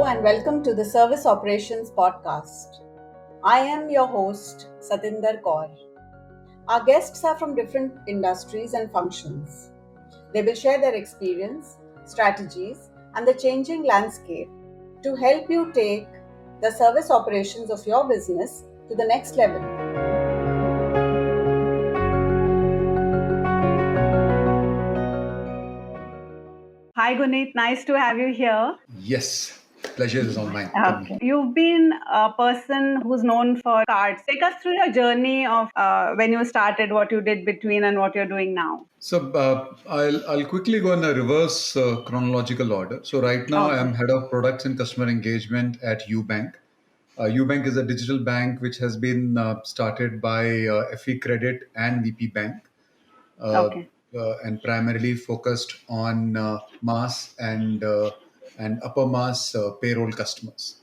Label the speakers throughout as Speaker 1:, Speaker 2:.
Speaker 1: and welcome to the Service Operations Podcast. I am your host, Satinder Kaur. Our guests are from different industries and functions. They will share their experience, strategies, and the changing landscape to help you take the service operations of your business to the next level. Hi, Guneet. Nice to have you here.
Speaker 2: Yes, pleasure is all mine. Tell me.
Speaker 1: Okay. You've been a person who's known for cards. Take us through your journey of when you started, what you did between, and what you're doing now.
Speaker 2: So I'll quickly go in a reverse chronological order. So right now I
Speaker 1: Okay.
Speaker 2: am head of products and customer engagement at UBank. UBank is a digital bank which has been started by FE Credit and VP Bank, uh,
Speaker 1: Okay.
Speaker 2: and primarily focused on mass and upper mass payroll customers.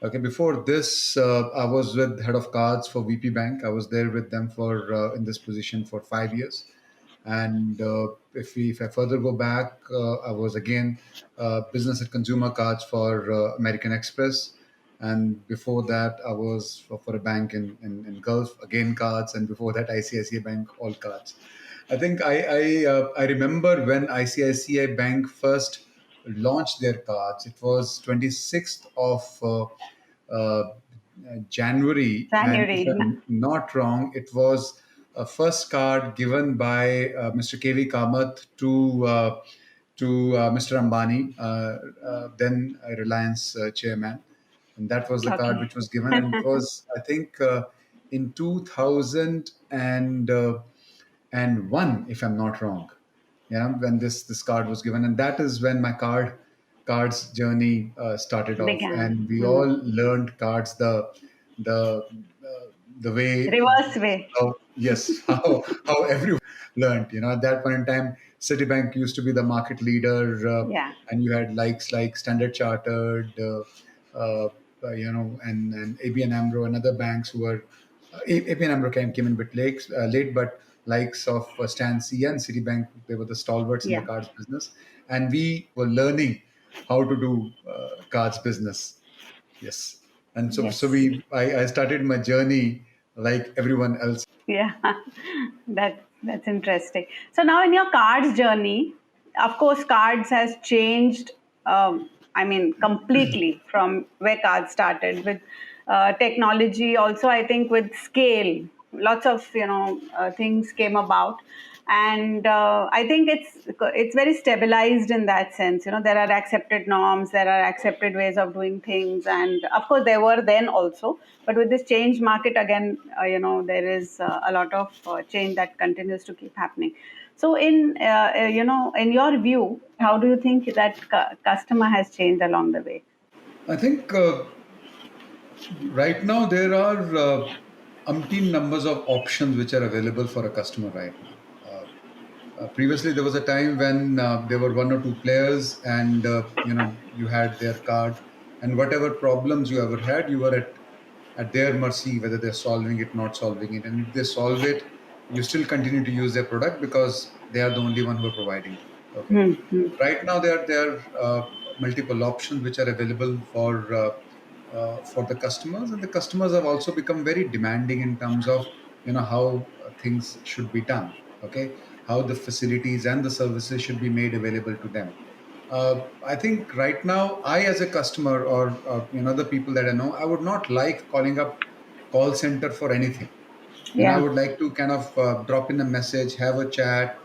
Speaker 2: Okay, before this, I was with head of cards for VP Bank. I was there with them for in this position for 5 years. And if I further go back, I was again business and consumer cards for American Express. And before that, I was for a bank in Gulf, again cards. And before that, ICICI Bank, all cards. I think I remember when ICICI Bank first launched their cards. It was 26th of uh, January, and if
Speaker 1: January.
Speaker 2: I'm not wrong, it was a first card given by Mr. KV Kamath to Mr. Ambani, then Reliance chairman, and that was the card
Speaker 1: Okay.
Speaker 2: which was given, and it was, I think, in 2000 and one, if I'm not wrong. Yeah, when this card was given, and that is when my cards journey started off,
Speaker 1: Began.
Speaker 2: and we all learned cards the the way
Speaker 1: Reverse way.
Speaker 2: how yes how everyone learned. At that point in time, Citibank used to be the market leader,
Speaker 1: Yeah.
Speaker 2: and you had likes like Standard Chartered, uh, and ABN AMRO and other banks who were ABN AMRO came in a bit late, but likes of Stan C and Citibank, they were the stalwarts in the
Speaker 1: Yeah.
Speaker 2: cards business, and we were learning how to do cards business. Yes, and so
Speaker 1: Yes.
Speaker 2: I started my journey like everyone else.
Speaker 1: Yeah. That's interesting. So now in your cards journey, of course, cards has changed. I mean, completely from where cards started with technology. Also, I think with scale, lots of things came about, and I think it's very stabilized in that sense. There are accepted norms, there are accepted ways of doing things, and of course there were then also, but with this change market again, there is a lot of change that continues to keep happening. So in your view, how do you think that customer has changed along the way?
Speaker 2: I think right now there are umpteen numbers of options which are available for a customer right now. Previously, there was a time when there were one or two players, and you had their card, and whatever problems you ever had, you were at their mercy whether they're solving it, not solving it, and if they solve it, you still continue to use their product because they are the only one who are providing it. Okay.
Speaker 1: Hmm.
Speaker 2: Right now, there are multiple options which are available for the customers, and the customers have also become very demanding in terms of how things should be done. Okay, how the facilities and the services should be made available to them. I think right now, I as a customer or the people that I know, I would not like calling up call center for anything. I
Speaker 1: Yeah.
Speaker 2: would like to kind of drop in a message, have a chat,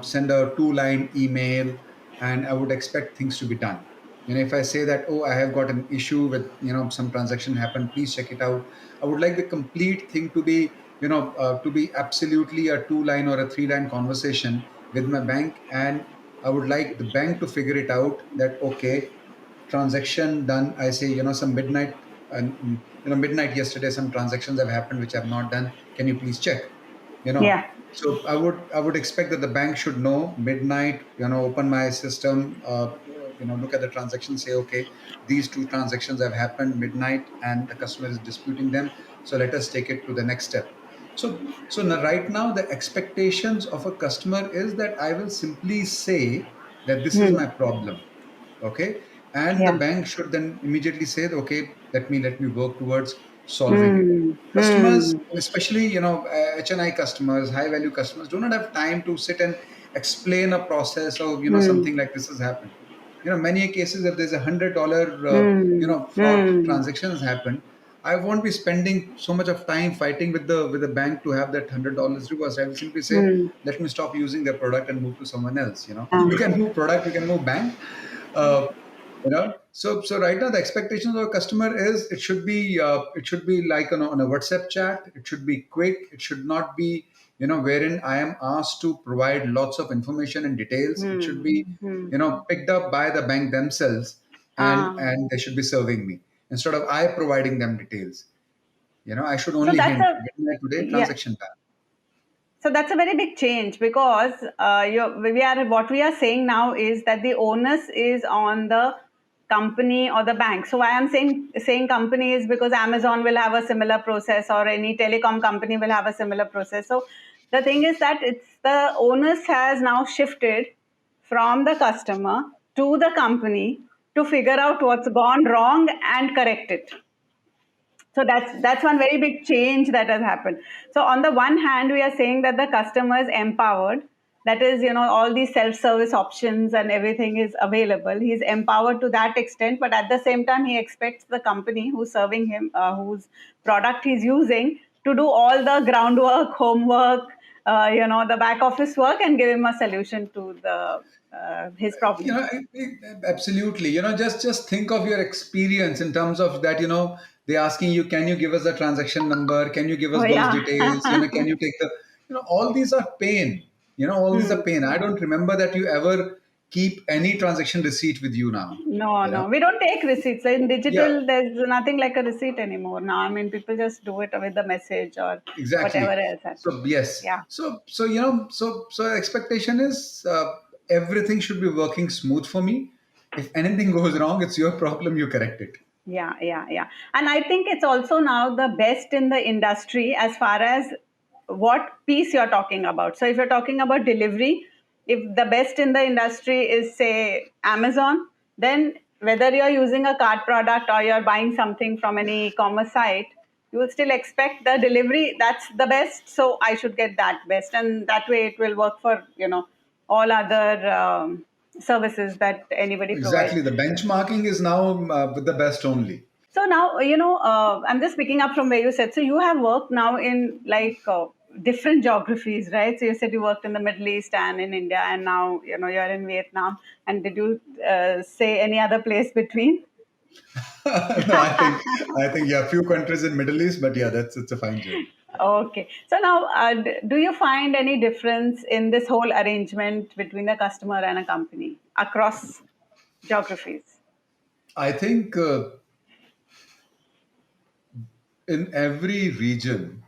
Speaker 2: send a two-line email, and I would expect things to be done. If I say that, oh, I have got an issue with, some transaction happened, please check it out. I would like the complete thing to be absolutely a two-line or a three-line conversation with my bank, and I would like the bank to figure it out that, okay, transaction done. I say, some midnight, and midnight yesterday, some transactions have happened which I have not done. Can you please check? You know,
Speaker 1: Yeah.
Speaker 2: so I would expect that the bank should know midnight. Open my system. Look at the transaction. Say, okay, these two transactions have happened midnight, and the customer is disputing them. So let us take it to the next step. So now, right now, the expectations of a customer is that I will simply say that this is
Speaker 1: Hmm.
Speaker 2: my problem. Okay, and the
Speaker 1: Yeah.
Speaker 2: bank should then immediately say, okay, let me work towards solving it.
Speaker 1: Hmm.
Speaker 2: Customers,
Speaker 1: Hmm.
Speaker 2: especially HNI customers, high value customers, do not have time to sit and explain a process, or
Speaker 1: Hmm.
Speaker 2: something like this has happened. Many cases, if there's $100
Speaker 1: Hmm.
Speaker 2: fraud
Speaker 1: Hmm.
Speaker 2: transactions happened, I won't be spending so much of time fighting with the bank to have that $100 reversed. I will simply say,
Speaker 1: Hmm.
Speaker 2: let me stop using their product and move to someone else. You
Speaker 1: Ah.
Speaker 2: can move product, you can move bank. uh, so right now the expectations of a customer is, it should be like on a WhatsApp chat. It should be quick. It should not be wherein I am asked to provide lots of information and details. It should
Speaker 1: Hmm.
Speaker 2: be
Speaker 1: Hmm.
Speaker 2: picked up by the bank themselves, and
Speaker 1: Ah.
Speaker 2: and they should be serving me instead of I providing them details. I should
Speaker 1: So
Speaker 2: only
Speaker 1: that's
Speaker 2: hint,
Speaker 1: a
Speaker 2: "Get my today
Speaker 1: yeah.
Speaker 2: transaction back."
Speaker 1: So that's a very big change because we are what we are saying now is that the onus is on the company or the bank. So why I'm saying company is because Amazon will have a similar process, or any telecom company will have a similar process. So the thing is that it's the onus has now shifted from the customer to the company to figure out what's gone wrong and correct it. So that's one very big change that has happened. So on the one hand, we are saying that the customer is empowered. That is, all these self-service options and everything is available. He's empowered to that extent, but at the same time, he expects the company who's serving him, whose product he's using, to do all the groundwork, homework, the back office work, and give him a solution to the his problem.
Speaker 2: Absolutely. Just think of your experience in terms of that. They asking you, can you give us the transaction number? Can you give
Speaker 1: Oh
Speaker 2: us those
Speaker 1: yeah.
Speaker 2: details? Can you take the, all these are pain. All these are
Speaker 1: Hmm.
Speaker 2: pain. I don't remember that you ever keep any transaction receipt with you now.
Speaker 1: No,
Speaker 2: You know?
Speaker 1: no, we don't take receipts. In
Speaker 2: Yeah,
Speaker 1: digital, there's nothing like a receipt anymore now. I mean, people just do it with the message or whatever
Speaker 2: exactly.
Speaker 1: else happens.
Speaker 2: So yes.
Speaker 1: Yeah,
Speaker 2: So expectation is, everything should be working smooth for me. If anything goes wrong, it's your problem. You correct it.
Speaker 1: yeah, yeah, yeah. And I think it's also now the best in the industry as far as what piece you're talking about. So if you're talking about delivery, if the best in the industry is, say, Amazon, then whether you're using a card product or you're buying something from an e-commerce site, you will still expect the delivery. That's the best, so I should get that best, and that way it will work for all other services that anybody provides.
Speaker 2: Exactly. The benchmarking is now with the best only.
Speaker 1: So now, I'm just picking up from where you said. So you have worked now in like different geographies, right? So you said you worked in the Middle East and in India, and now you're in Vietnam. And did you say any other place between?
Speaker 2: No, I think yeah, a few countries in Middle East, but yeah, that's it's a fine journey.
Speaker 1: Okay. So now, do you find any difference in this whole arrangement between a customer and a company across geographies?
Speaker 2: I think in every region,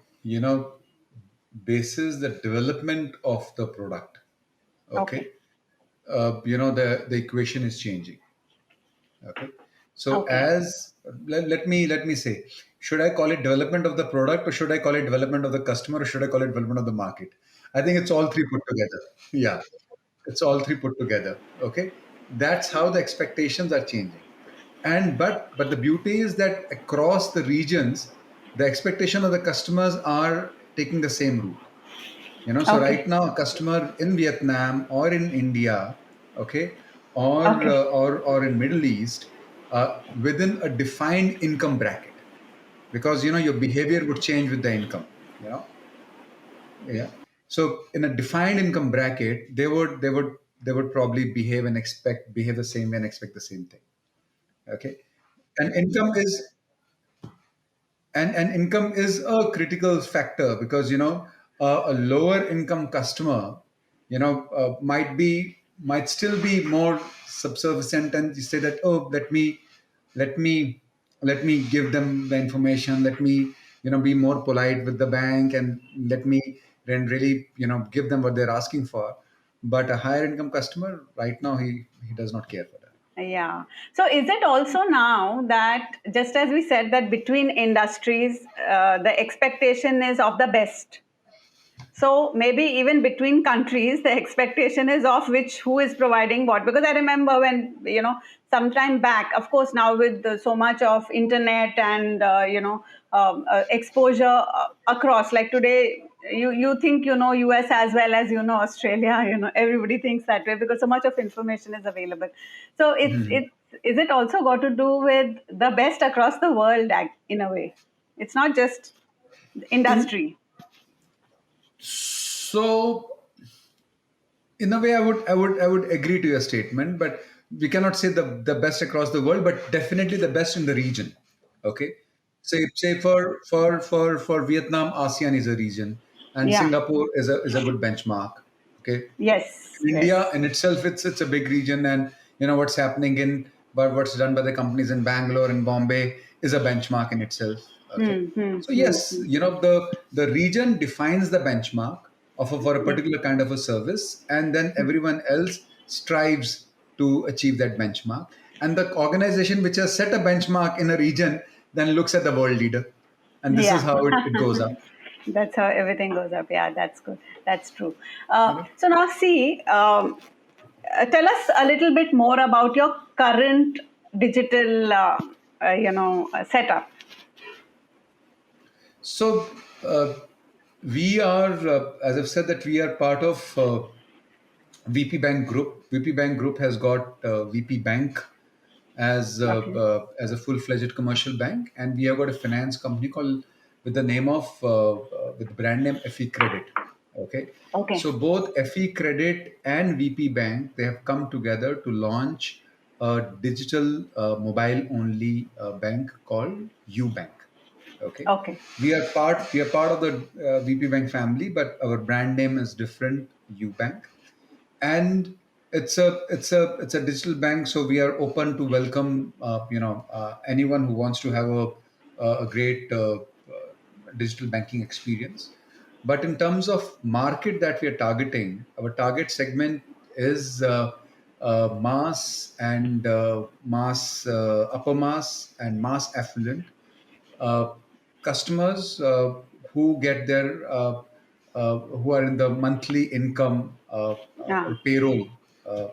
Speaker 2: basis the development of the product.
Speaker 1: Okay.
Speaker 2: Okay, the equation is changing. Okay, so
Speaker 1: Okay.
Speaker 2: let me say, should I call it development of the product, or should I call it development of the customer, or should I call it development of the market? I think it's all three put together. Yeah, it's all three put together. Okay, that's how the expectations are changing. And but the beauty is that across the regions, the expectation of the customers are taking the same route. So
Speaker 1: Okay.
Speaker 2: right now, a customer in Vietnam or in India, okay, or
Speaker 1: Okay.
Speaker 2: in Middle East, within a defined income bracket, because your behavior would change with the income. You know, yeah. So in a defined income bracket, they would probably behave the same way and expect the same thing. Okay, and income is a critical factor, because a lower income customer might still be more subservient, and you say that, oh, let me let me give them the information, let me be more polite with the bank, and let me then really give them what they're asking for. But a higher income customer right now, he does not care for that.
Speaker 1: Yeah. So is it also now that, just as we said, that between industries, the expectation is of the best? So maybe even between countries, the expectation is of who is providing what. Because I remember when, some time back, of course, now with so much of internet and, exposure across, like today, you think you know US as well as you know Australia, everybody thinks that way because so much of information is available. So is it also got to do with the best across the world in a way? It's not just
Speaker 2: In
Speaker 1: industry.
Speaker 2: so in a way, I would agree to your statement, but we cannot say the best across the world, but definitely the best in the region. Okay, say for Vietnam, ASEAN is a region, and
Speaker 1: Yeah.
Speaker 2: Singapore is a good benchmark. Okay,
Speaker 1: Yes,
Speaker 2: India
Speaker 1: yes.
Speaker 2: in itself, it's a big region, and what's happening but what's done by the companies in Bangalore and Bombay is a benchmark in itself. Okay, so yes, the region defines the benchmark for a
Speaker 1: Yeah.
Speaker 2: particular kind of a service, and then everyone else strives to achieve that benchmark. And the organization which has set a benchmark in a region then looks at the world leader, and this is
Speaker 1: Yeah.
Speaker 2: how it goes up.
Speaker 1: That's how everything goes up. Yeah, that's good. That's true.
Speaker 2: You know?
Speaker 1: So now, see, tell us a little bit more about your current digital, setup.
Speaker 2: So we are, as I've said, that we are part of VP Bank Group. VP Bank Group has got VP Bank
Speaker 1: Okay.
Speaker 2: as a full-fledged commercial bank, and we have got a finance company called with the name of with the brand name FE Credit. Okay,
Speaker 1: Okay.
Speaker 2: so both FE Credit and VP Bank, they have come together to launch a digital mobile-only bank called UBank. Okay,
Speaker 1: Okay.
Speaker 2: we are part of the VP Bank family, but our brand name is different, UBank, and it's a digital bank, so we are open to welcome anyone who wants to have a great digital banking experience. But in terms of market that we are targeting, our target segment is mass and mass upper mass and mass affluent uh, customers who get their who are in the monthly income
Speaker 1: Ah.
Speaker 2: or payroll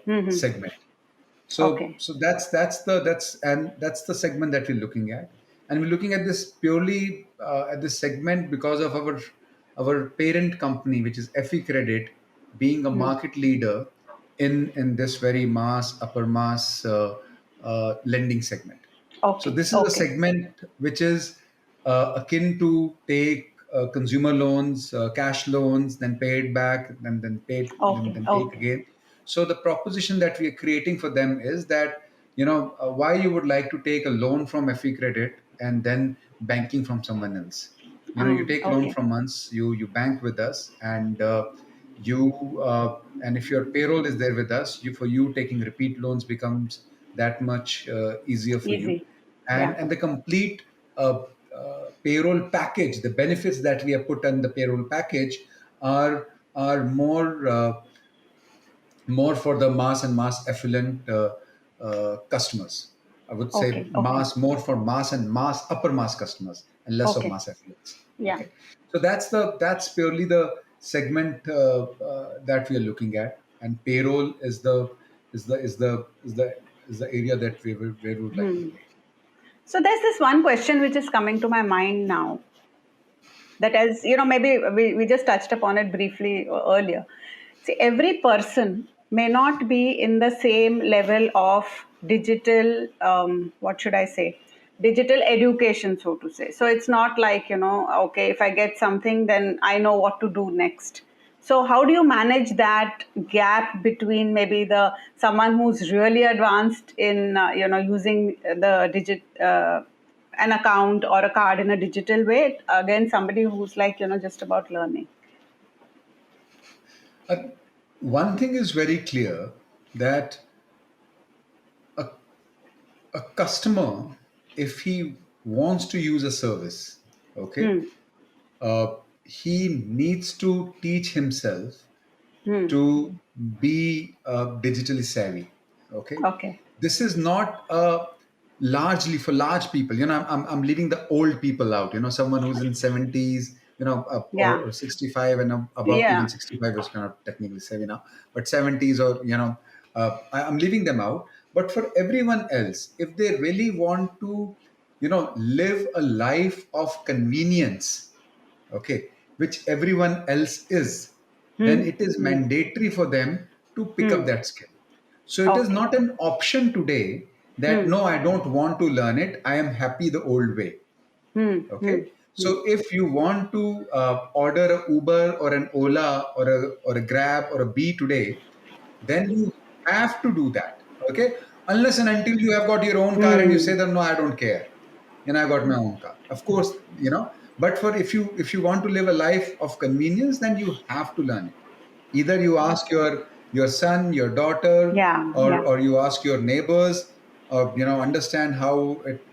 Speaker 1: Mm-hmm.
Speaker 2: segment. So
Speaker 1: Okay.
Speaker 2: so that's the segment that we're looking at, and we're looking at this purely at this segment because of our parent company, which is FE Credit, being a
Speaker 1: Mm.
Speaker 2: market leader in this very mass upper mass lending segment. So
Speaker 1: Okay.
Speaker 2: this is a
Speaker 1: Okay.
Speaker 2: segment which is akin to take consumer loans, cash loans, then pay it back, then pay it, then,
Speaker 1: Okay.
Speaker 2: then pay it
Speaker 1: Okay.
Speaker 2: again. So the proposition that we are creating for them is that why you would like to take a loan from FE Credit and then banking from someone else. You take loan
Speaker 1: Okay.
Speaker 2: from us, you bank with us, and you and if your payroll is there with us, for you taking repeat loans becomes that much easier for you,
Speaker 1: Easy.
Speaker 2: and
Speaker 1: Yeah.
Speaker 2: and the complete payroll package, the benefits that we have put on the payroll package are more for the mass and mass affluent customers. I would say
Speaker 1: Okay. Okay.
Speaker 2: more for mass and mass upper mass customers and less of
Speaker 1: Okay.
Speaker 2: mass affluents.
Speaker 1: Yeah.
Speaker 2: Okay, so that's purely the segment that we are looking at, and payroll is the area that where we would like to
Speaker 1: Hmm.
Speaker 2: play.
Speaker 1: So there's this one question which is coming to my mind now, that, as you know, maybe we just touched upon it briefly earlier. See, every person may not be in the same level of digital, what should I say, digital education, so to say. So it's not like, okay, if I get something, then I know what to do next. So how do you manage that gap between maybe the someone who's really advanced in using the an account or a card in a digital way, again somebody who's like just about learning?
Speaker 2: Uh, One thing is very clear, that a, a customer, if he wants to use a service, okay,
Speaker 1: Hmm.
Speaker 2: he needs to teach himself
Speaker 1: Hmm.
Speaker 2: to be digitally savvy. Okay,
Speaker 1: Okay.
Speaker 2: this is not largely for large people. I'm leaving the old people out. Someone who's in 70s
Speaker 1: Yeah.
Speaker 2: or 65 and above. Even
Speaker 1: Yeah.
Speaker 2: 65 is kind of technically savvy now, but 70s, or I'm leaving them out. But for everyone else, if they really want to live a life of convenience, okay, which everyone else is, then
Speaker 1: Hmm.
Speaker 2: it is
Speaker 1: Hmm.
Speaker 2: mandatory for them to pick up
Speaker 1: Hmm.
Speaker 2: that skill. So it is
Speaker 1: Okay.
Speaker 2: not an option today that
Speaker 1: Hmm.
Speaker 2: no, I don't want to learn it. I am happy the old way.
Speaker 1: Hmm. Hmm.
Speaker 2: Okay.
Speaker 1: Hmm.
Speaker 2: So if you want to order a Uber or an Ola or a Grab or a B today, then you have to do that. Okay. Unless and until you have got your own car and you say
Speaker 1: Hmm.
Speaker 2: that no, I don't care. I got my own car. Of course, but for if you want to live a life of convenience, then you have to learn it. Either you ask your son, your daughter,
Speaker 1: Yeah. Yeah.
Speaker 2: or you ask your neighbors, or understand how it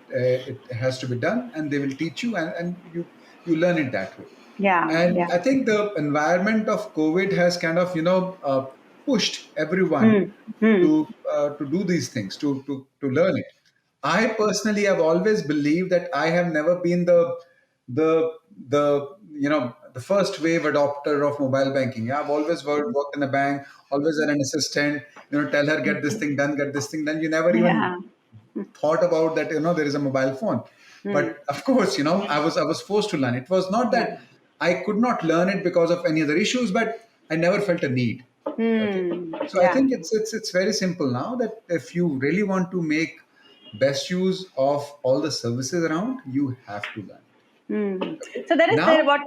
Speaker 2: has to be done, and they will teach you, and you learn it that way.
Speaker 1: Yeah.
Speaker 2: And
Speaker 1: Yeah.
Speaker 2: I think the environment of COVID has kind of pushed everyone
Speaker 1: Hmm. Hmm.
Speaker 2: to do these things, to learn it. I personally have always believed that I have never been the the first wave adopter of mobile banking. Yeah, I've always worked in a bank, always had an assistant, tell her get this thing done, get this thing done. You never even
Speaker 1: Yeah.
Speaker 2: thought about that, there is a mobile phone.
Speaker 1: Hmm.
Speaker 2: But of course, I was forced to learn. It was not
Speaker 1: Yeah.
Speaker 2: that I could not learn it because of any other issues, but I never felt a need. Okay.
Speaker 1: Hmm.
Speaker 2: So I
Speaker 1: Yeah.
Speaker 2: think it's very simple now, that if you really want to make best use of all the services around, you have to learn it.
Speaker 1: Hmm.
Speaker 2: Okay.
Speaker 1: So there is
Speaker 2: Now,
Speaker 1: there what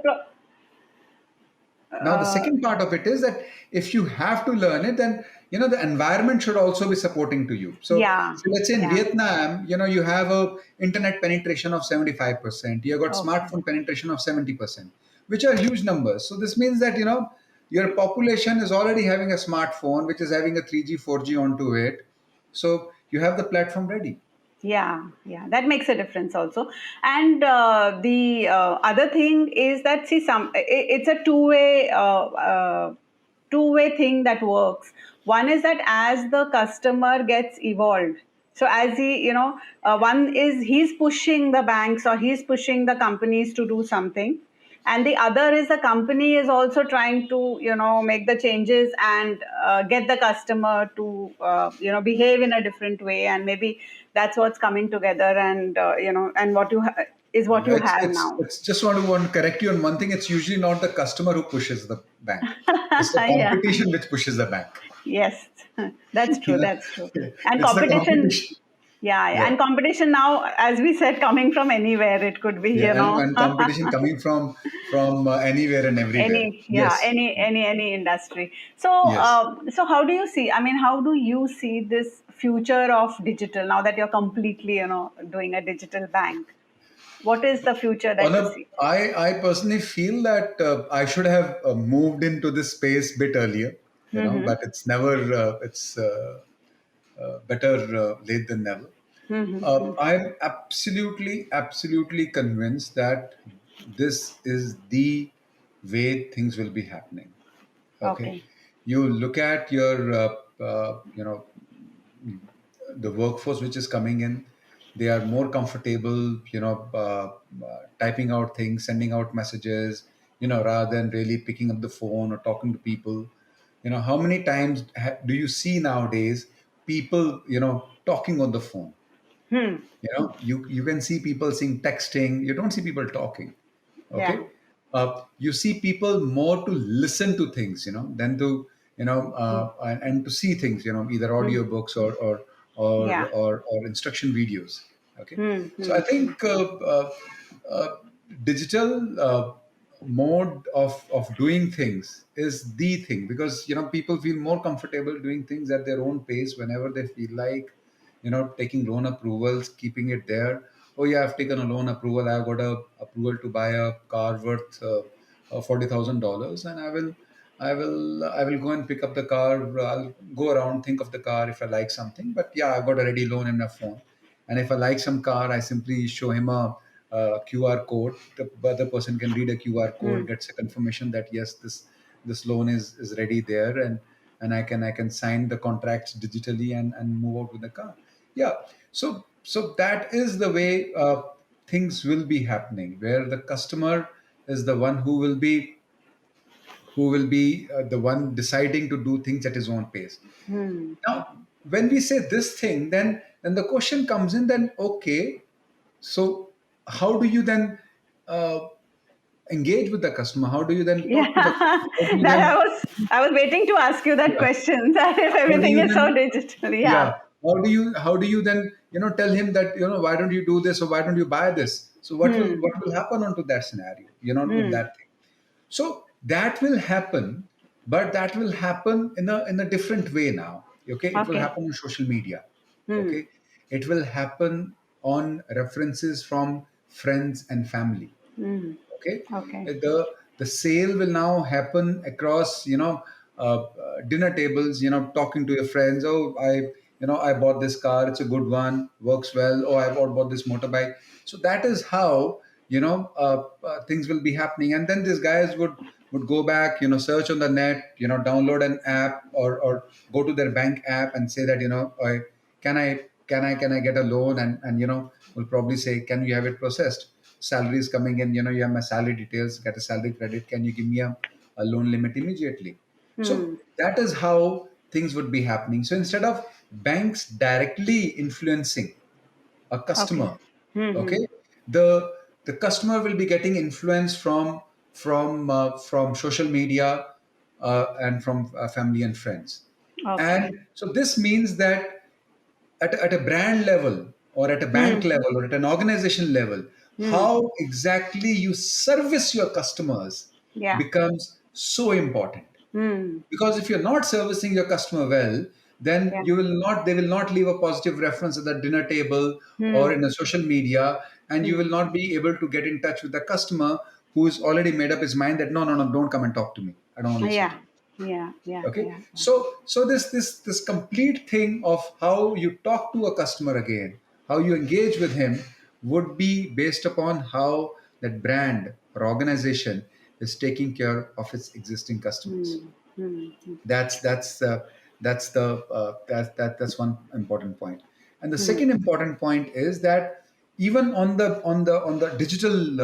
Speaker 2: now the
Speaker 1: uh,
Speaker 2: second part of it is that if you have to learn it, then the environment should also be supporting to you.
Speaker 1: yeah.
Speaker 2: So let's say in
Speaker 1: Yeah.
Speaker 2: Vietnam, you have a internet penetration of 75%. You have got
Speaker 1: Okay.
Speaker 2: smartphone penetration of 70%, which are huge numbers. So this means that your population is already having a smartphone, which is having a 3G, 4G onto it. So you have the platform ready.
Speaker 1: Yeah, yeah, that makes a difference also. And the other thing is that see, it's a two-way thing that works. One is that as the customer gets evolved, so as one is he's pushing the banks or he's pushing the companies to do something, and the other is the company is also trying to make the changes and get the customer to behave in a different way, and maybe that's what's coming together, and and is what you
Speaker 2: It's
Speaker 1: have
Speaker 2: it's
Speaker 1: now.
Speaker 2: it's just want to correct you on one thing. It's usually not the customer who pushes the bank. It's the
Speaker 1: Yeah.
Speaker 2: competition which pushes the bank.
Speaker 1: Yes. That's true, that's true. And
Speaker 2: It's the
Speaker 1: competition.
Speaker 2: competition.
Speaker 1: Yeah, yeah,
Speaker 2: Yeah,
Speaker 1: and competition now, as we said, coming from anywhere. It could be
Speaker 2: yeah, and competition coming from anywhere and everywhere. Yes,
Speaker 1: any industry. So
Speaker 2: yes.
Speaker 1: so how do you see, I mean, how do you see this future of digital now that you're completely doing a digital bank? What is the future that you see?
Speaker 2: I personally feel that I should have moved into this space bit earlier.
Speaker 1: Mm-hmm.
Speaker 2: But it's never. It's better late than never.
Speaker 1: Mm-hmm.
Speaker 2: I'm absolutely convinced that this is the way things will be happening. Okay,
Speaker 1: Okay.
Speaker 2: you look at your, the workforce which is coming in. They are more comfortable, typing out things, sending out messages, rather than really picking up the phone or talking to people. How many times do you see nowadays people, talking on the phone?
Speaker 1: Hmm.
Speaker 2: You can see people seeing texting. You don't see people talking.
Speaker 1: Yeah.
Speaker 2: Okay. You see people more to listen to things, than to
Speaker 1: Hmm.
Speaker 2: and to see things, either
Speaker 1: Hmm.
Speaker 2: audiobooks
Speaker 1: Yeah.
Speaker 2: or instruction videos. Okay.
Speaker 1: Hmm.
Speaker 2: So
Speaker 1: Hmm.
Speaker 2: I
Speaker 1: Hmm.
Speaker 2: think uh, digital mode of doing things is the thing, because people feel more comfortable doing things at their own pace whenever they feel like, taking loan approvals, keeping it there. Oh yeah, I've taken a loan approval. I've got a approval to buy a car worth $40,000, and I will go and pick up the car. I'll go around, think of the car if I like something. But yeah, I've got a ready loan in my phone, and if I like some car, I simply show him a QR code. The other person can read a QR
Speaker 1: Hmm.
Speaker 2: code, gets a confirmation that yes, this loan is ready there, and I can sign the contracts digitally and move out with the car. Yeah. So that is the way things will be happening, where the customer is the one who will be the one deciding to do things at his own pace.
Speaker 1: Hmm.
Speaker 2: Now, when we say this thing, then the question comes in. Then okay, so how do you then uh, engage with the customer? How do you then
Speaker 1: Yeah,
Speaker 2: talk to the customer? How do you
Speaker 1: that
Speaker 2: then
Speaker 1: I was waiting to ask you that
Speaker 2: yeah,
Speaker 1: question. That if
Speaker 2: how do
Speaker 1: everything
Speaker 2: you
Speaker 1: is so
Speaker 2: then
Speaker 1: digital,
Speaker 2: yeah,
Speaker 1: yeah.
Speaker 2: how do you then tell him that why don't you do this, or why don't you buy this? So
Speaker 1: Hmm.
Speaker 2: what will happen onto that scenario, with
Speaker 1: Hmm.
Speaker 2: that thing? So that will happen, but that will happen in a different way now. Okay, it will
Speaker 1: Okay.
Speaker 2: happen on social media.
Speaker 1: Hmm.
Speaker 2: Okay, it will happen on references from friends and family.
Speaker 1: Hmm.
Speaker 2: Okay,
Speaker 1: Okay.
Speaker 2: the sale will now happen across dinner tables, talking to your friends. Oh, I bought this car, it's a good one, works well. Oh, I bought this motorbike. So that is how things will be happening. And then these guys would go back, search on the net, download an app, or go to their bank app and say that, can I can I get a loan? And will probably say, can you have it processed? Salary is coming in, you have my salary details, get a salary credit, can you give me a loan limit immediately? So
Speaker 1: Hmm.
Speaker 2: that is how things would be happening. So instead of banks directly influencing a
Speaker 1: Okay.
Speaker 2: customer,
Speaker 1: Hmm. Hmm.
Speaker 2: okay, the customer will be getting influence from social media, and from family and friends.
Speaker 1: Okay.
Speaker 2: And so this means that at a brand level, or at a bank
Speaker 1: Hmm.
Speaker 2: level, or at an organization level,
Speaker 1: Hmm.
Speaker 2: how exactly you service your customers
Speaker 1: Yeah.
Speaker 2: becomes so important.
Speaker 1: Hmm.
Speaker 2: Because if you're not servicing your customer well, then
Speaker 1: Yeah.
Speaker 2: they will not leave a positive reference at the dinner table or
Speaker 1: Hmm.
Speaker 2: in a social media. And you
Speaker 1: Hmm.
Speaker 2: will not be able to get in touch with the customer who's already made up his mind that no, no, no, don't come and talk to me, I don't want to listen to
Speaker 1: Yeah.
Speaker 2: you.
Speaker 1: Yeah. Yeah.
Speaker 2: Okay,
Speaker 1: Yeah.
Speaker 2: so this complete thing of how you talk to a customer again, how you engage with him, would be based upon how that brand or organization is taking care of its existing customers.
Speaker 1: Hmm. Hmm. Hmm.
Speaker 2: That's one important point. And the
Speaker 1: Hmm.
Speaker 2: second important point is that even on the digital,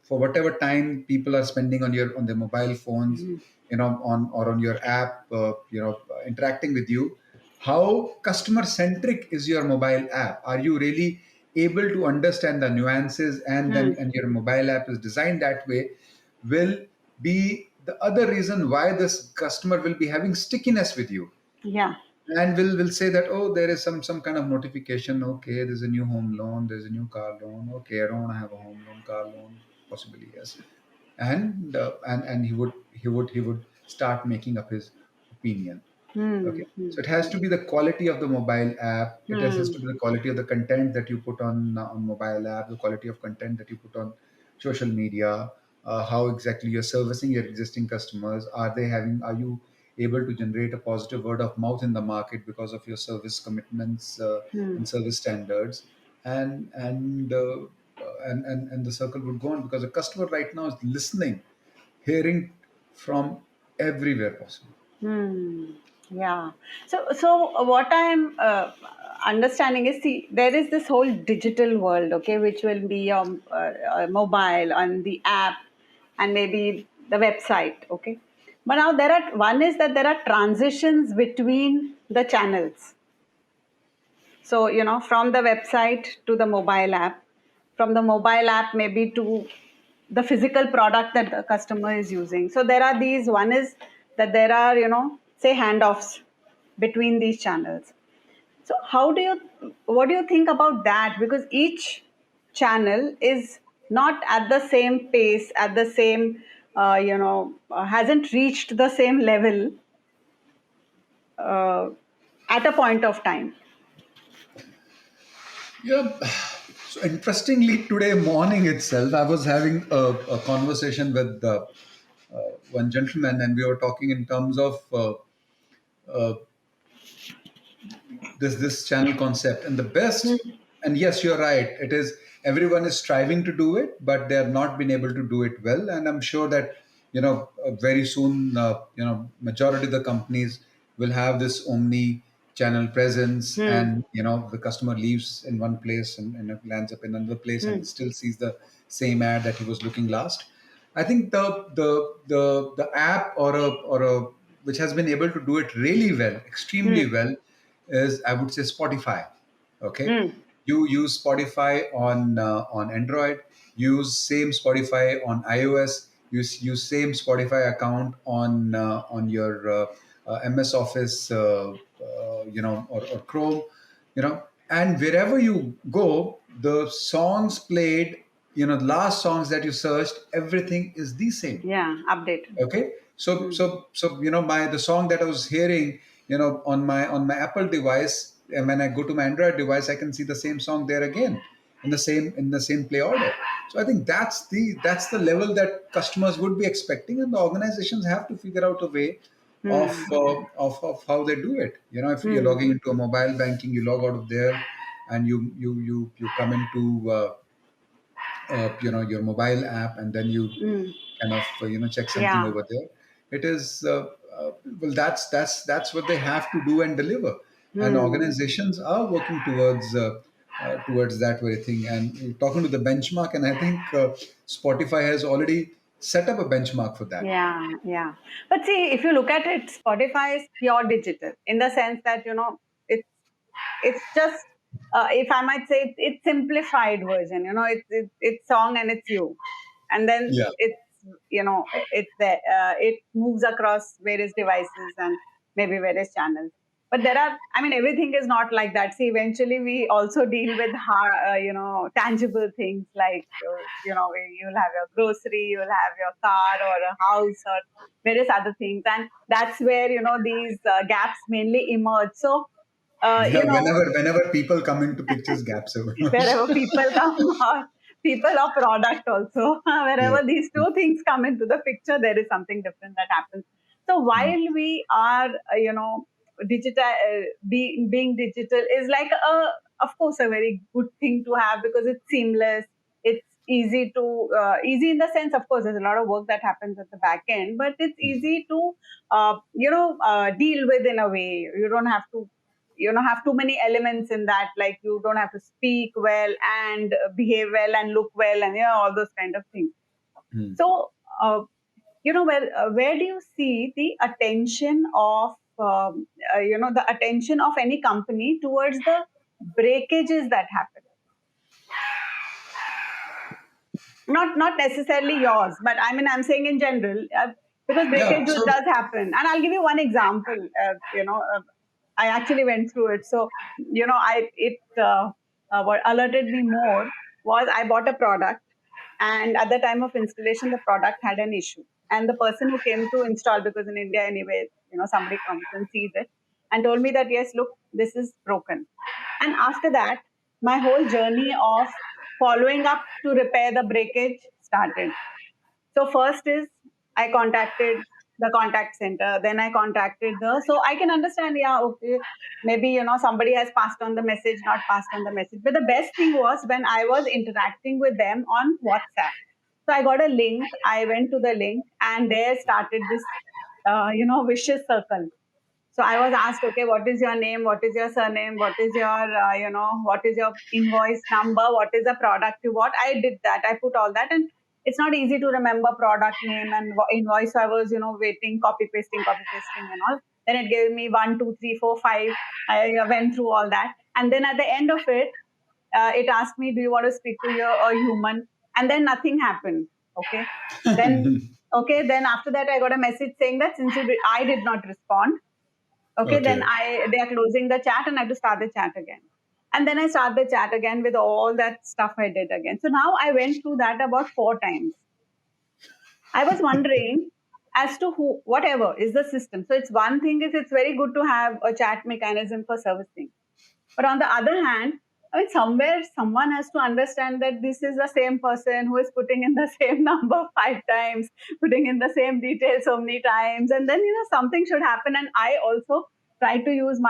Speaker 2: for whatever time people are spending on their mobile phones, on your app, interacting with you, how customer centric is your mobile app? Are you really able to understand the nuances? And your mobile app is designed that way, will be the other reason why this customer will be having stickiness with you,
Speaker 1: Yeah.
Speaker 2: and will say that, oh, there is some kind of notification. Okay, there's a new home loan, there's a new car loan. Okay, I don't want to have a home loan, car loan, possibly yes. And he would start making up his opinion.
Speaker 1: Hmm.
Speaker 2: Okay,
Speaker 1: Hmm.
Speaker 2: so it has to be the quality of the mobile app. It has
Speaker 1: Hmm.
Speaker 2: to be the quality of the content that you put on mobile app, the quality of content that you put on social media. How exactly you're servicing your existing customers? Are you able to generate a positive word of mouth in the market because of your service commitments,
Speaker 1: Hmm.
Speaker 2: and service standards? And and uh, and, and and the circle would go on, because the customer right now is listening, hearing from everywhere possible.
Speaker 1: Hmm. Yeah. So what I'm understanding is, see, there is this whole digital world, okay, which will be mobile, on the app, and maybe the website, okay. But now one is that there are transitions between the channels. So, from the website to the mobile app, from the mobile app maybe to the physical product that the customer is using. So, there are these, one is that there are, say, handoffs between these channels. So, what do you think about that? Because each channel is not at the same pace, at the same, hasn't reached the same level uh, at a point of time.
Speaker 2: Yeah. So interestingly, today morning itself, I was having a conversation with one gentleman, and we were talking in terms of uh, this channel concept. And the best, and yes, you're right, it is, everyone is striving to do it, but they have not been able to do it well. And I'm sure that very soon, majority of the companies will have this omni channel presence,
Speaker 1: Hmm.
Speaker 2: and the customer leaves in one place, and lands up in another place,
Speaker 1: Hmm.
Speaker 2: and still sees the same ad that he was looking last. I think the app or a which has been able to do it really well, extremely
Speaker 1: Hmm.
Speaker 2: well, is, I would say, Spotify. Okay,
Speaker 1: Hmm.
Speaker 2: you use Spotify on Android, use same Spotify on iOS, use same Spotify account on your MS Office, or Chrome, and wherever you go, the songs played, last songs that you searched, everything is the same.
Speaker 1: Yeah, updated.
Speaker 2: Okay, so
Speaker 1: Hmm.
Speaker 2: my the song that I was hearing, on my Apple device, and when I go to my Android device, I can see the same song there again, in the same play order. So I think that's the level that customers would be expecting, and the organizations have to figure out a way of
Speaker 1: Hmm.
Speaker 2: how they do it. If you're
Speaker 1: Hmm.
Speaker 2: logging into a mobile banking, you log out of there, and you come into your mobile app, and then you
Speaker 1: Hmm.
Speaker 2: kind of check something
Speaker 1: Yeah.
Speaker 2: over there. It is well, that's what they have to do and deliver, and
Speaker 1: Hmm.
Speaker 2: organizations are working towards that very thing, and talking to the benchmark, and I think Spotify has already set up a benchmark for that.
Speaker 1: Yeah, yeah. But see, if you look at it, Spotify is pure digital in the sense that it's it's just if I might say it's simplified version. It's song and it's you, and then
Speaker 2: Yeah.
Speaker 1: it's there. It moves across various devices and maybe various channels. But there are, I mean, everything is not like that. See, eventually we also deal with tangible things like you'll have your grocery, you'll have your car or a house or various other things, and that's where these gaps mainly emerge. So uh,
Speaker 2: Yeah,
Speaker 1: you know
Speaker 2: whenever people come into pictures, gaps over.
Speaker 1: wherever people come or people or product also
Speaker 2: Yeah.
Speaker 1: wherever these two things come into the picture, there is something different that happens. So
Speaker 2: Mm.
Speaker 1: while we are digital, being digital is like a, of course, a very good thing to have because it's seamless. It's easy in the sense, of course there's a lot of work that happens at the back end, but it's easy to deal with in a way. You don't have to have too many elements in that, like you don't have to speak well and behave well and look well and all those kind of things.
Speaker 2: Mm.
Speaker 1: So where do you see the attention of the attention of any company towards the breakages that happen? Not necessarily yours, but I mean I'm saying in general, because
Speaker 2: Yeah.
Speaker 1: breakage
Speaker 2: So
Speaker 1: does happen, and I'll give you one example. I actually went through it. So I it what alerted me more was I bought a product, and at the time of installation the product had an issue, and the person who came to install, because in India anyway, somebody comes and sees it and told me that yes, look, this is broken. And after that, my whole journey of following up to repair the breakage started. So first is I contacted the contact center, then I contacted so I can understand, yeah, okay, maybe somebody has passed on the message, not passed on the message. But the best thing was when I was interacting with them on WhatsApp. So I got a link, I went to the link, and there started this vicious circle. So I was asked, okay, what is your name? What is your surname? What is your, what is your invoice number? What is the product you bought? I did that. I put all that. And it's not easy to remember product name and invoice. So I was, waiting, copy pasting and all. Then it gave me 1, 2, 3, 4, 5. I went through all that. And then at the end of it, it asked me, do you want to speak to your a human? And then nothing happened. Okay. Then, okay. Then after that, I got a message saying that since I did not respond, okay, then
Speaker 2: okay.
Speaker 1: they are closing the chat and I have to start the chat again. And then I start the chat again with all that stuff I did again. So now I went through that about 4 times. I was wondering as to whatever is the system. So it's one thing is it's very good to have a chat mechanism for servicing. But on the other hand, I mean, somewhere someone has to understand that this is the same person who is putting in the same number 5 times, putting in the same details so many times, and then something should happen. And I also try to use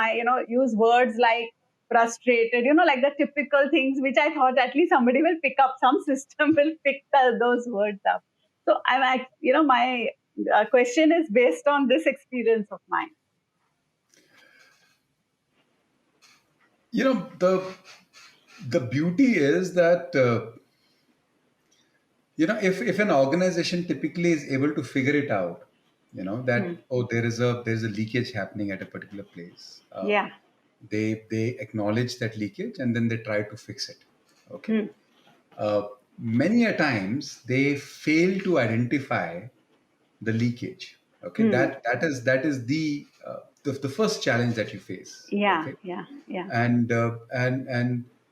Speaker 1: use words like frustrated, like the typical things which I thought at least somebody will pick up, some system will pick those words up. So my question is based on this experience of mine.
Speaker 2: The beauty is that If an organization typically is able to figure it out,
Speaker 1: Hmm.
Speaker 2: that, oh, there is a leakage happening at a particular place.
Speaker 1: Yeah.
Speaker 2: They acknowledge that leakage and then they try to fix it. Okay.
Speaker 1: Hmm.
Speaker 2: uh, Many a times they fail to identify the leakage. Okay,
Speaker 1: Hmm.
Speaker 2: that is the first challenge that you face.
Speaker 1: Yeah.
Speaker 2: Okay.
Speaker 1: Yeah. Yeah.
Speaker 2: And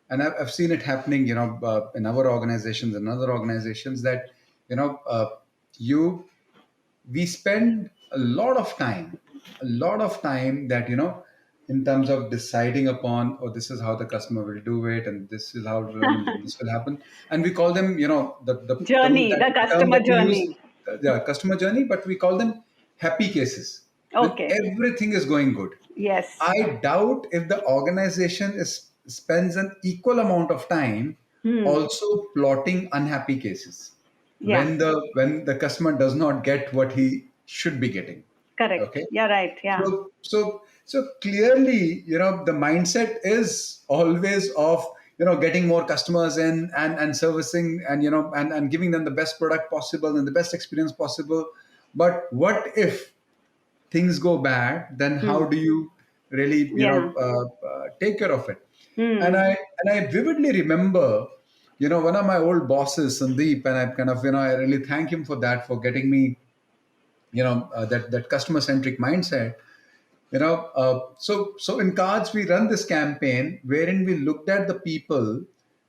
Speaker 2: I've seen it happening, in our organizations and other organizations, that you know uh, you we spend a lot of time that, in terms of deciding upon, oh, this is how the customer will do it, and this is how, this will happen. And we call them, the term
Speaker 1: Journey,
Speaker 2: that
Speaker 1: the
Speaker 2: term
Speaker 1: customer
Speaker 2: that we use,
Speaker 1: journey.
Speaker 2: yeah, customer journey, but we call them happy cases, when
Speaker 1: Okay.
Speaker 2: everything is going good.
Speaker 1: Yes.
Speaker 2: I doubt if the organization spends an equal amount of time
Speaker 1: Hmm.
Speaker 2: also plotting unhappy cases,
Speaker 1: Yeah.
Speaker 2: when the customer does not get what he should be getting.
Speaker 1: Correct.
Speaker 2: Okay.
Speaker 1: You're right. Yeah.
Speaker 2: So clearly, the mindset is always of, getting more customers in, and servicing, and and giving them the best product possible and the best experience possible. But what if things go bad? Then
Speaker 1: Hmm.
Speaker 2: how do you really,
Speaker 1: Yeah.
Speaker 2: take care of it? and
Speaker 1: Hmm.
Speaker 2: i and I vividly remember, one of my old bosses, Sandeep, and I kind of, I really thank him for that, for getting me, that customer centric mindset. So in Cards we run this campaign wherein we looked at the people,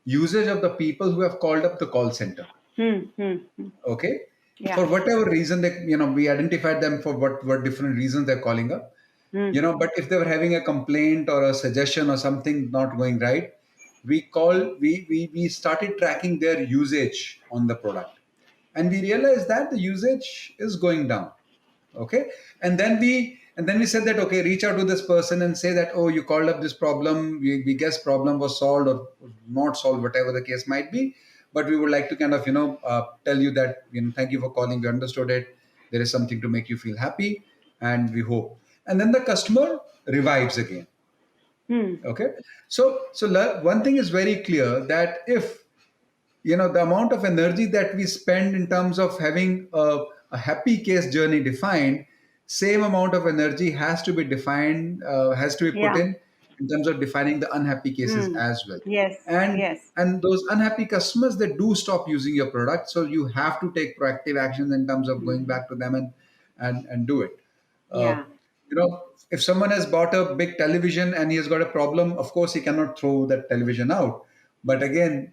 Speaker 2: usage of the people who have called up the call center.
Speaker 1: Hmm. Hmm. Hmm.
Speaker 2: Okay.
Speaker 1: Yeah.
Speaker 2: For whatever reason, that, we identified them for what different reasons they're calling up.
Speaker 1: Hmm.
Speaker 2: But if they were having a complaint or a suggestion or something not going right, we started tracking their usage on the product, and we realized that the usage is going down. Okay. And then we said that, okay, reach out to this person and say that, oh, you called up this problem, we guess problem was solved or not solved, whatever the case might be, but we would like to kind of, tell you that, thank you for calling, we understood it, there is something to make you feel happy, and we hope. And then the customer revives again.
Speaker 1: Hmm.
Speaker 2: Okay. One thing is very clear, that if, the amount of energy that we spend in terms of having a happy case journey defined, same amount of energy has to be defined, has to be put
Speaker 1: Yeah.
Speaker 2: in terms of defining the unhappy cases
Speaker 1: Hmm.
Speaker 2: as well.
Speaker 1: Yes.
Speaker 2: and
Speaker 1: Yes.
Speaker 2: and those unhappy customers, they do stop using your product, so you have to take proactive actions in terms of going
Speaker 1: Hmm.
Speaker 2: back to them and do it. uh,
Speaker 1: Yeah.
Speaker 2: if someone has bought a big television and he has got a problem, of course he cannot throw that television out. But again,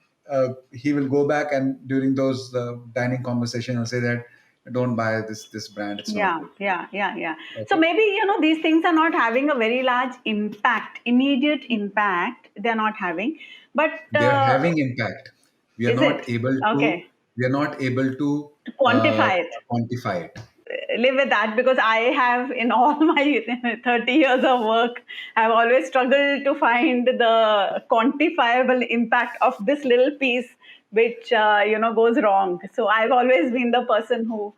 Speaker 2: he will go back, and during those dining conversation, he'll say that, don't buy this brand, it's not
Speaker 1: Yeah,
Speaker 2: good.
Speaker 1: yeah, yeah, yeah. So
Speaker 2: Okay.
Speaker 1: maybe, these things are not having a very large impact, immediate impact, they're not having. But
Speaker 2: They're having impact. We are
Speaker 1: is
Speaker 2: not
Speaker 1: it?
Speaker 2: able to
Speaker 1: Okay.
Speaker 2: we are not able to
Speaker 1: To
Speaker 2: uh,
Speaker 1: quantify it.
Speaker 2: quantify it.
Speaker 1: Live with that, because I have, in all my 30 years of work, I've always struggled to find the quantifiable impact of this little piece which goes wrong. So I've always been the person who,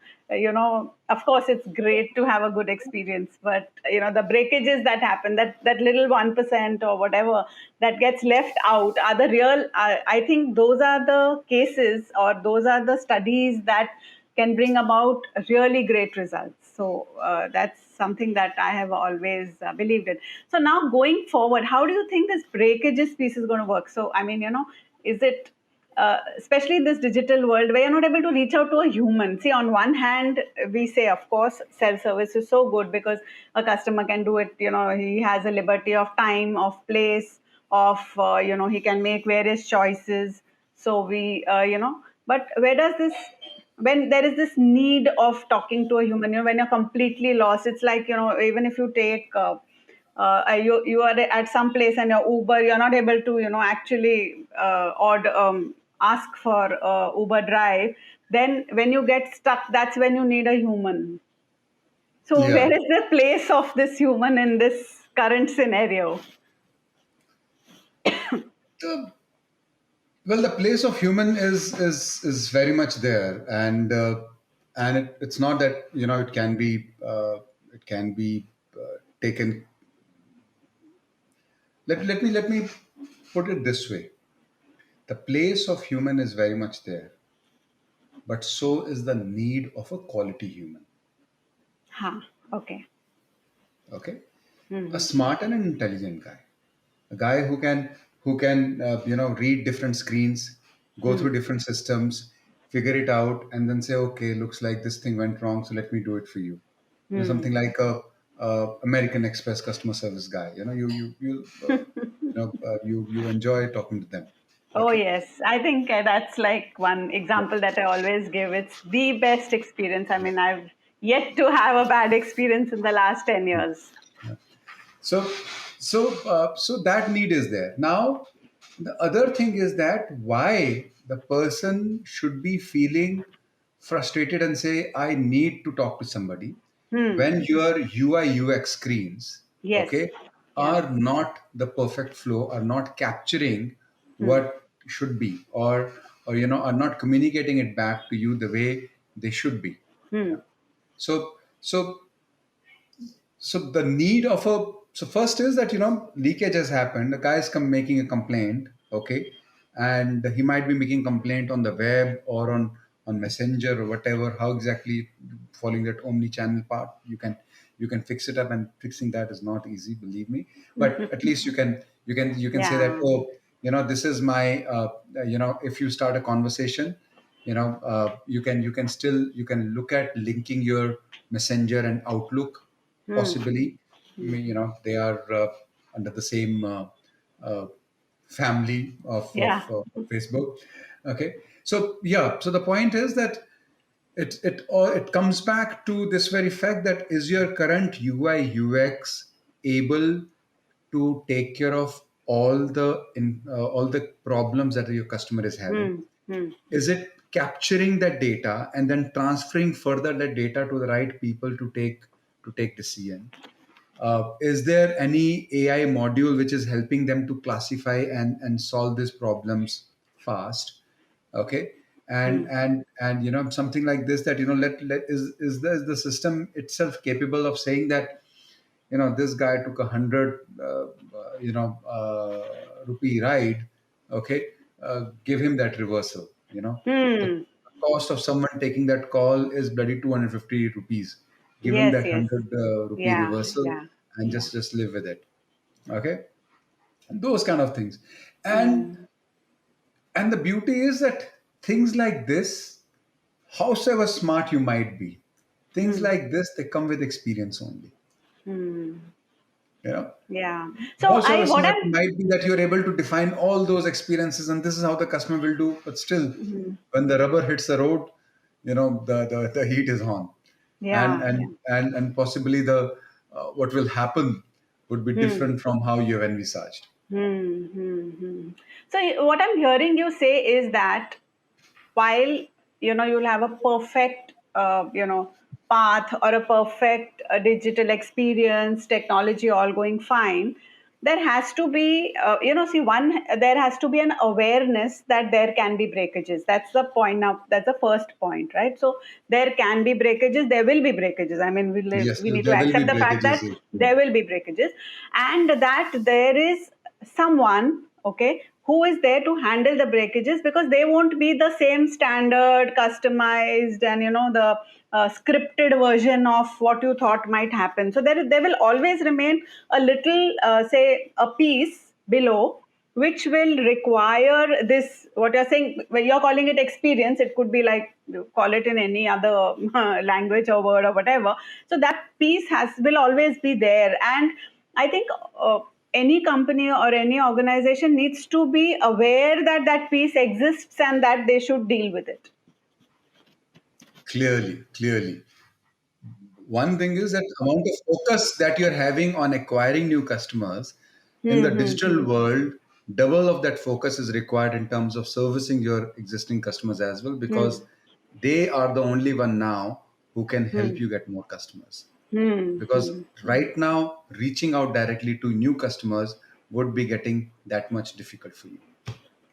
Speaker 1: of course it's great to have a good experience, but the breakages that happen, that little 1% or whatever that gets left out, are the real, I think those are the cases, or those are the studies that can bring about really great results. So that's something that I have always believed in. So now going forward, how do you think this breakages piece is going to work? So I mean, is it especially in this digital world where you're not able to reach out to a human? See, on one hand, we say, of course, self-service is so good because a customer can do it. He has a liberty of time, of place, of he can make various choices. So we, but where does this, when there is this need of talking to a human, when you're completely lost, it's like, even if you take you are at some place and your Uber, you're not able to actually order, ask for Uber drive. Then when you get stuck, that's when you need a human. So
Speaker 2: Yeah.
Speaker 1: where is the place of this human in this current scenario?
Speaker 2: The- well, the place of human is very much there, and it's not that, it can be taken. Let me put it this way: the place of human is very much there. but so is the need of a quality human.
Speaker 1: Huh. Okay.
Speaker 2: Okay, a
Speaker 1: Hmm.
Speaker 2: smart and an intelligent guy, a guy who can read different screens, go
Speaker 1: Hmm.
Speaker 2: through different systems, figure it out, and then say, okay, looks like this thing went wrong, so let me do it for you.
Speaker 1: Hmm.
Speaker 2: Something like a American Express customer service guy. You enjoy talking to them.
Speaker 1: Oh,
Speaker 2: Okay.
Speaker 1: yes. I think that's like one
Speaker 2: Yeah.
Speaker 1: example that I always give. It's the best experience. I mean, I've yet to have a bad experience in the last 10 years.
Speaker 2: So, so that need is there. Now, the other thing is that why the person should be feeling frustrated and say, "I need to talk to somebody,"
Speaker 1: Hmm.
Speaker 2: when your UI UX screens,
Speaker 1: Yes.
Speaker 2: okay,
Speaker 1: Yeah.
Speaker 2: are not the perfect flow, are not capturing
Speaker 1: Hmm.
Speaker 2: what should be, or are not communicating it back to you the way they should be.
Speaker 1: Hmm.
Speaker 2: Yeah. So the need of a so first is that leakage has happened. The guy is making a complaint, okay, and he might be making complaint on the web or on Messenger or whatever. How exactly following that omni-channel part, you can fix it up, and fixing that is not easy, believe me. But at least you can say that,
Speaker 1: Yeah.
Speaker 2: oh, this is my if you start a conversation, you can still you can look at linking your Messenger and Outlook,
Speaker 1: Hmm.
Speaker 2: possibly.
Speaker 1: Hmm.
Speaker 2: They are under the same uh, family
Speaker 1: Yeah.
Speaker 2: of Facebook. Okay, so yeah, so the point is that it comes back to this very fact, that is your current UI UX able to take care of all the problems that your customer is having?
Speaker 1: Hmm. Hmm.
Speaker 2: Is it capturing that data and then transferring further that data to the right people to take decision? Is there any AI module which is helping them to classify and solve these problems fast? Okay,
Speaker 1: Hmm.
Speaker 2: and something like this, that is the system itself capable of saying that, this guy took 100 rupee ride, okay, give him that reversal. The
Speaker 1: Hmm.
Speaker 2: cost of someone taking that call is bloody 250 rupees. Give him
Speaker 1: Yes.
Speaker 2: that
Speaker 1: Yes.
Speaker 2: 100 rupee
Speaker 1: Yeah.
Speaker 2: reversal,
Speaker 1: Yeah.
Speaker 2: and
Speaker 1: Yeah.
Speaker 2: just live with it. Okay, and those kind of things. and
Speaker 1: Hmm.
Speaker 2: and the beauty is that things like this, howsoever smart you might be, things
Speaker 1: Hmm.
Speaker 2: like this, they come with experience only.
Speaker 1: Hmm.
Speaker 2: you know
Speaker 1: Yeah. So
Speaker 2: Howsoever
Speaker 1: what
Speaker 2: smart
Speaker 1: I'm
Speaker 2: you might be, that you're able to define all those experiences, and this is how the customer will do. But still,
Speaker 1: hmm.
Speaker 2: when the rubber hits the road, the heat is on, and
Speaker 1: Yeah. Yeah.
Speaker 2: and possibly the what will happen would be
Speaker 1: Hmm.
Speaker 2: different from how you have envisaged.
Speaker 1: Hmm. Hmm. Hmm. So what I'm hearing you say is that while you'll have a perfect path or a perfect digital experience, technology all going fine, there has to be see one, there has to be an awareness that there can be breakages. That's the point. Now that's the first point, right? So there can be breakages, there will be breakages. I mean,
Speaker 2: Yes,
Speaker 1: we need to
Speaker 2: there will
Speaker 1: accept
Speaker 2: be
Speaker 1: the fact
Speaker 2: breakages.
Speaker 1: that there will be breakages, and that there is someone, okay, who is there to handle the breakages, because they won't be the same standard customized and the scripted version of what you thought might happen. So there will always remain a little say a piece below, which will require this, what you're saying, when you're calling it experience, it could be like, you call it in any other language or word or whatever. So that piece will always be there. And I think any company or any organization needs to be aware that that piece exists and that they should deal with it.
Speaker 2: Clearly. One thing is that amount of focus that you're having on acquiring new customers in the
Speaker 1: Hmm, hmm,
Speaker 2: digital
Speaker 1: hmm,
Speaker 2: world, double of that focus is required in terms of servicing your existing customers as well,
Speaker 1: hmm,
Speaker 2: because they are the only one now who can help
Speaker 1: hmm,
Speaker 2: you get more customers.
Speaker 1: hmm,
Speaker 2: Because
Speaker 1: hmm.
Speaker 2: right now, reaching out directly to new customers would be getting that much difficult for you.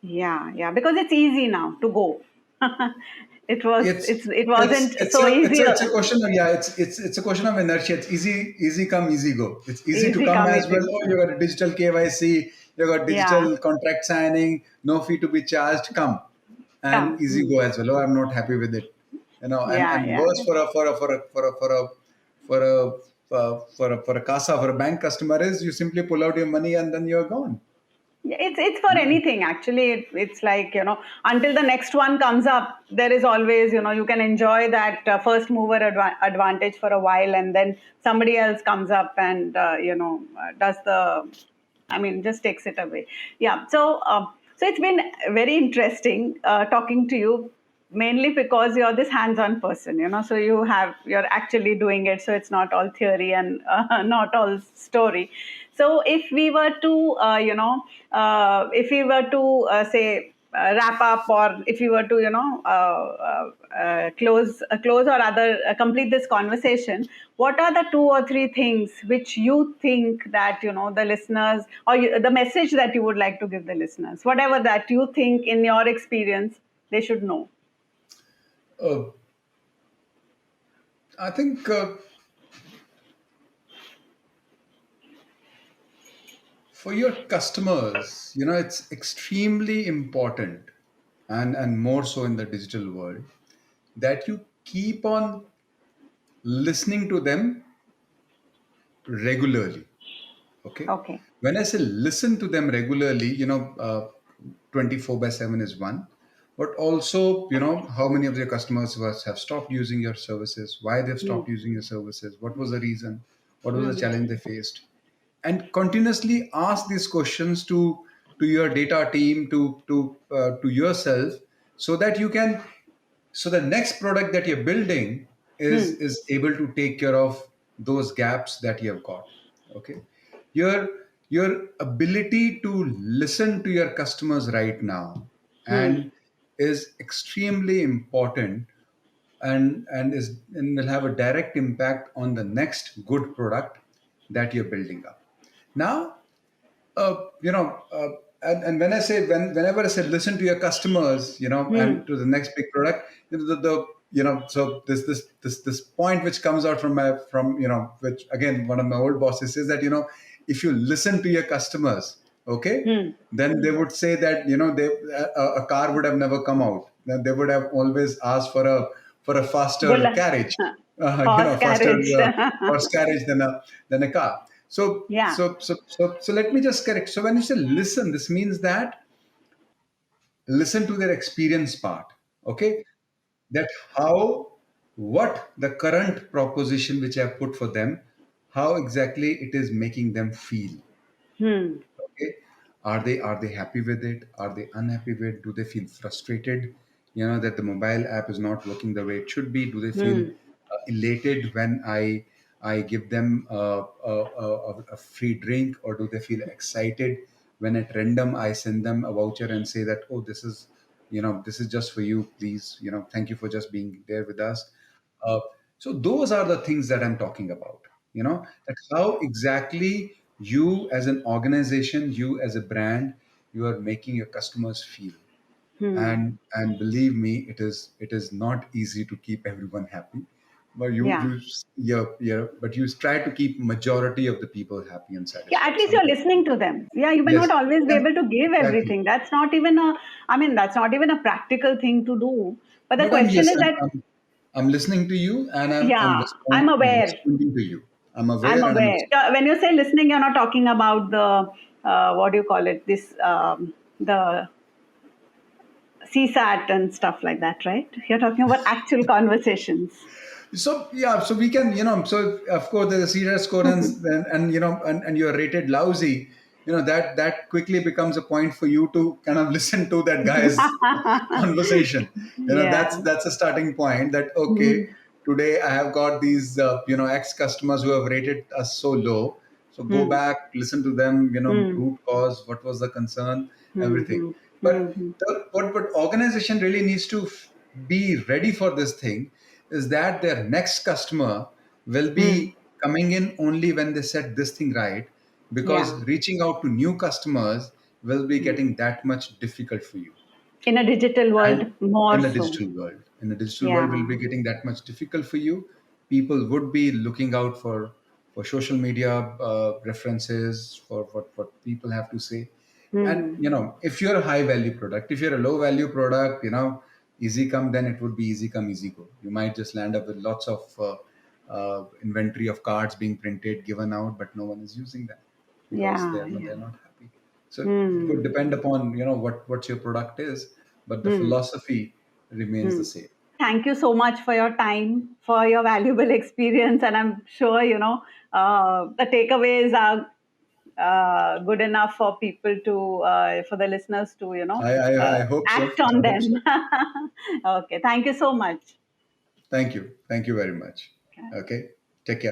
Speaker 1: Yeah, yeah, because it's easy now to go.
Speaker 2: It's
Speaker 1: It
Speaker 2: it's
Speaker 1: wasn't
Speaker 2: it's
Speaker 1: so
Speaker 2: a it's
Speaker 1: easy.
Speaker 2: a it's a question of, yeah, it's a question of inertia. It's easy come, easy go. It's easy to
Speaker 1: Easy
Speaker 2: come
Speaker 1: come,
Speaker 2: as well.
Speaker 1: easy.
Speaker 2: Oh, you got a digital KYC, you got
Speaker 1: Yeah.
Speaker 2: digital contract signing, no fee to be charged. Come.
Speaker 1: Yeah.
Speaker 2: and easy go as well. Oh, I'm not happy with it,
Speaker 1: Yeah,
Speaker 2: and
Speaker 1: yeah.
Speaker 2: worse for a casa, for a bank customer, is you simply pull out your money and then you're gone.
Speaker 1: Yeah, it's for anything actually. It's like, until the next one comes up, there is always, you can enjoy that first mover advantage for a while, and then somebody else comes up and does the, I mean, just takes it away. Yeah. So it's been very interesting talking to you, mainly because you're this hands-on person, so you're actually doing it, so it's not all theory and not all story. So if we were to say wrap up, or if you were to close or rather complete this conversation, what are the two or three things which you think that the listeners, or the message that you would like to give the listeners, whatever that you think in your experience they should know?
Speaker 2: Uh, I think for your customers, it's extremely important, and more so in the digital world, that you keep on listening to them regularly. Okay.
Speaker 1: Okay.
Speaker 2: When I say listen to them regularly, 24 by 7 is one, but also, how many of your customers have stopped using your services, why they've
Speaker 1: Hmm.
Speaker 2: stopped using your services, what was the reason, what was the
Speaker 1: Hmm.
Speaker 2: challenge they faced, and continuously ask these questions to your data team, to yourself, so that you can, so the next product that you're building
Speaker 1: Hmm.
Speaker 2: is able to take care of those gaps that you have got. Okay. Your ability to listen to your customers right now
Speaker 1: Hmm.
Speaker 2: and is extremely important, and will have a direct impact on the next good product that you're building up. Now, you know, and when I say, whenever I say listen to your customers,
Speaker 1: Hmm.
Speaker 2: and to the next big product, so this point which comes out from which again one of my old bosses says that, if you listen to your customers, okay,
Speaker 1: Hmm.
Speaker 2: then they would say that, a car would have never come out. Then they would have always asked for a faster
Speaker 1: Bullet.
Speaker 2: carriage,
Speaker 1: Horse
Speaker 2: faster
Speaker 1: carriage.
Speaker 2: horse carriage than a car. So,
Speaker 1: Yeah.
Speaker 2: let me just correct. So when you say listen, this means that listen to their experience part. Okay, that how, what the current proposition which I have put for them, how exactly it is making them feel.
Speaker 1: Hmm.
Speaker 2: Okay, are they happy with it? Are they unhappy with it? Do they feel frustrated, that the mobile app is not working the way it should be? Do they feel
Speaker 1: Hmm.
Speaker 2: elated when I give them a free drink, or do they feel excited when at random I send them a voucher and say that, oh, this is just for you, please, thank you for just being there with us. uh, so those are the things that I'm talking about. That how exactly you as an organization, you as a brand, you are making your customers feel.
Speaker 1: Hmm.
Speaker 2: And believe me, it is not easy to keep everyone happy, but
Speaker 1: Yeah.
Speaker 2: but you try to keep majority of the people happy and
Speaker 1: Yeah, at
Speaker 2: satisfied.
Speaker 1: least you're
Speaker 2: Something.
Speaker 1: listening to them. Yeah, you may
Speaker 2: Yes,
Speaker 1: not always be able to give
Speaker 2: exactly.
Speaker 1: everything. That's not even a, I mean, that's not even a practical thing to do. But the
Speaker 2: But I'm
Speaker 1: question
Speaker 2: yes,
Speaker 1: is that,
Speaker 2: I'm listening to you, and
Speaker 1: yeah, I'm
Speaker 2: I'm
Speaker 1: aware.
Speaker 2: responding to you. I'm
Speaker 1: I'm
Speaker 2: aware, and I'm
Speaker 1: aware. When you say listening, you're not talking about the, what do you call it? The CSAT and stuff like that, right? You're talking about actual conversations.
Speaker 2: so yeah, so we can, so of course there's a serious score, and and you're rated lousy, that quickly becomes a point for you to kind of listen to that guy's conversation.
Speaker 1: Yeah.
Speaker 2: That's a starting point, that okay,
Speaker 1: Hmm.
Speaker 2: today I have got these X customers who have rated us so low. So go
Speaker 1: Hmm.
Speaker 2: back, listen to them,
Speaker 1: Hmm.
Speaker 2: root cause, what was the concern,
Speaker 1: Hmm.
Speaker 2: everything.
Speaker 1: Hmm.
Speaker 2: But
Speaker 1: Hmm. Hmm.
Speaker 2: what organization really needs to be ready for this thing is that their next customer will
Speaker 1: Hmm.
Speaker 2: be coming in only when they set this thing right,
Speaker 1: Yeah.
Speaker 2: because reaching out to new customers will be getting that much difficult for you.
Speaker 1: In a digital world,
Speaker 2: And
Speaker 1: more
Speaker 2: in the
Speaker 1: so.
Speaker 2: digital world, will
Speaker 1: Yeah.
Speaker 2: be getting that much difficult for you. People would be looking out for social media references, for what people have to say. And if you're a high value product, if you're a low value product, easy come, then it would be easy come, easy go. You might just land up with lots of inventory of cards being printed, given out, but no one is using them because
Speaker 1: Yeah,
Speaker 2: they're
Speaker 1: yeah.
Speaker 2: not happy. So it would
Speaker 1: Hmm.
Speaker 2: depend upon what your product is, but the
Speaker 1: Hmm.
Speaker 2: philosophy remains
Speaker 1: Hmm.
Speaker 2: the same.
Speaker 1: Thank you so much for your time, for your valuable experience, and I'm sure the takeaways are good enough for people to, for the listeners to,
Speaker 2: I hope so.
Speaker 1: act
Speaker 2: I
Speaker 1: on
Speaker 2: hope so.
Speaker 1: them. Okay, thank you so much.
Speaker 2: Thank you. Thank you very much. Okay. Take care.